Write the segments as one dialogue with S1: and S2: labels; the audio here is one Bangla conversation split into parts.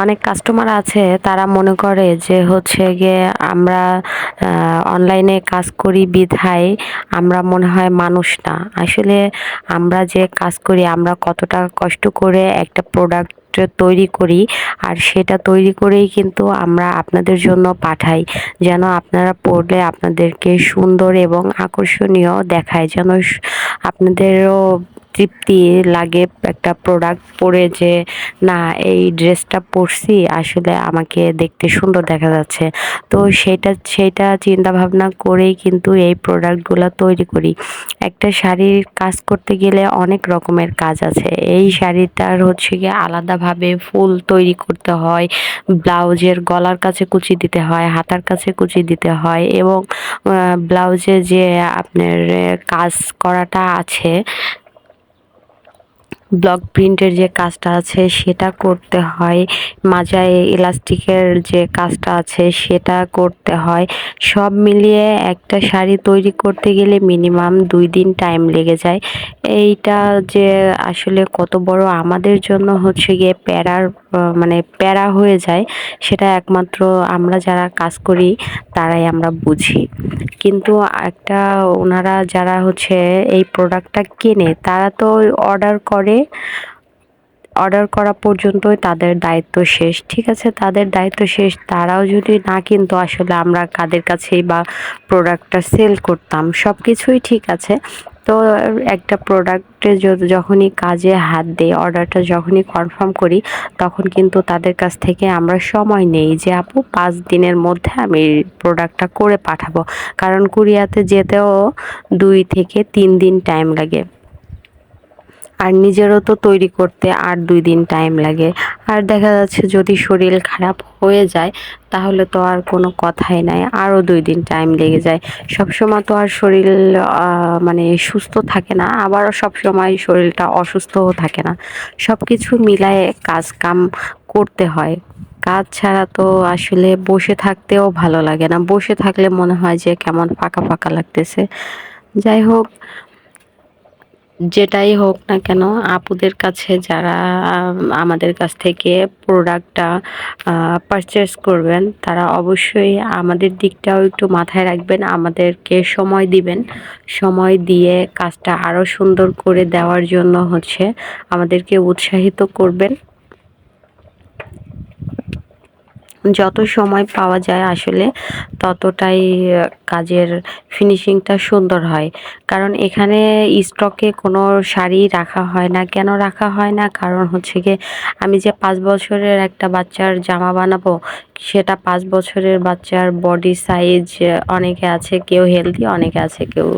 S1: অনেক কাস্টমার আছে তারা মনে করে যে হচ্ছে গিয়ে আমরা অনলাইনে কাজ করি বিধায় আমরা মনে হয় মানুষ না। আসলে আমরা যে কাজ করি আমরা কতটা কষ্ট করে একটা প্রোডাক্ট তৈরি করি, আর সেটা তৈরি করেই কিন্তু আমরা আপনাদের জন্য পাঠাই, যেন আপনারা পড়লে আপনাদেরকে সুন্দর এবং আকর্ষণীয় দেখায়, যেন আপনাদেরও তৃপ্তি লাগে একটা প্রোডাক্ট পরে, যে না এই ড্রেসটা পরছি আসলে আমাকে দেখতে সুন্দর দেখা যাচ্ছে। তো সেটা চিন্তা ভাবনা করেই কিন্তু এই প্রোডাক্টগুলো তৈরি করি। একটা শাড়ির কাজ করতে গেলে অনেক রকমের কাজ আছে। এই শাড়িটার হচ্ছে গিয়ে আলাদাভাবে ফুল তৈরি করতে হয়, ব্লাউজের গলার কাছে কুচি দিতে হয়, হাতার কাছে কুচি দিতে হয়, এবং ব্লাউজে যে আপনার কাজ করাটা আছে, ব্লক প্রিন্টের যে কাজটা আছে সেটা করতে হয়, মাজায় ইলাস্টিকের যে কাজটা আছে সেটা করতে হয়। সব মিলিয়ে একটা শাড়ি তৈরি করতে গেলে মিনিমাম 2 দিন টাইম লেগে যায়। এইটা যে আসলে কত বড় আমাদের জন্য হচ্ছে গিয়ে মানে প্যারা হয়ে যায়, সেটা একমাত্র আমরা যারা কাজ করি তারাই আমরা বুঝি। কিন্তু একটা ওনারা যারা হচ্ছে এই প্রোডাক্টটা কেনে তারা তো অর্ডার করে, অর্ডার করা পর্যন্তই তাদের দায়িত্ব শেষ। ঠিক আছে, তাদের দায়িত্ব শেষ, তারাও যদি না কিনতো আসলে আমরা কাদের কাছেই বা প্রোডাক্টটা সেল করতাম। সব কিছুই ঠিক আছে। তো একটা প্রোডাক্টে যখনই কাজে হাত দেই, অর্ডারটা যখনই কনফার্ম করি, তখন কিন্তু তাদের কাছ থেকে আমরা সময় নেই যে আপু 5 দিনের মধ্যে আমি প্রোডাক্টটা করে পাঠাবো, কারণ কুরিয়াতে যেতেও 2 থেকে 3 দিন টাইম লাগে, আর নিজেরও তো তৈরি করতে আর 2 দিন টাইম লাগে। আর দেখা যাচ্ছে যদি শরীর খারাপ হয়ে যায় তাহলে তো আর কোনো কথাই নাই, আরও 2 দিন টাইম লেগে যায়। সবসময় তো আর শরীর মানে সুস্থ থাকে না, আবারও সবসময় শরীরটা অসুস্থও থাকে না। সব কিছু মিলায়ে কাজ কাম করতে হয়। কাজ ছাড়া তো আসলে বসে থাকতেও ভালো লাগে না, বসে থাকলে মনে হয় যে কেমন ফাঁকা ফাঁকা লাগতেছে। যাই হোক, যেটাই হোক না কেন, আপুদের কাছে যারা আমাদের কাছ থেকে প্রোডাক্টটা পারচেস করবেন তারা অবশ্যই আমাদের দিকটাও একটু মাথায় রাখবেন, আমাদেরকে সময় দিবেন। সময় দিয়ে কাজটা আরও সুন্দর করে দেওয়ার জন্য হচ্ছে আমাদেরকে উৎসাহিত করবেন। যত সময় পাওয়া যায় আসলে ততটাই কাজের ফিনিশিংটা সুন্দর হয়। কারণ এখানে স্টকে কোনো শাড়ি রাখা হয় না। কেন রাখা হয় না? কারণ হচ্ছে গিয়ে আমি যে 5 বছরের একটা বাচ্চার জামা বানাবো, সেটা 5 বছরের বাচ্চার বডি সাইজ অনেকে আছে কেউ হেলদি, অনেকে আছে কেউ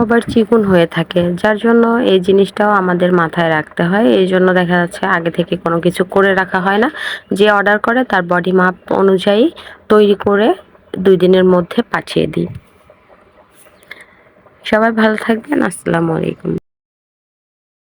S1: আবার চিকন হয়ে থাকে। যার জন্য এই জিনিসটাও আমাদের মাথায় রাখতে হয়। এইজন্য দেখা যাচ্ছে আগে থেকে কোনো কিছু করে রাখা হয় না। যে অর্ডার করে তার বডি মাপ অনুযায়ী তৈরি করে 2 দিনের মধ্যে পাঠিয়ে দিই। সবাই ভালো থাকবেন। আসসালামু আলাইকুম।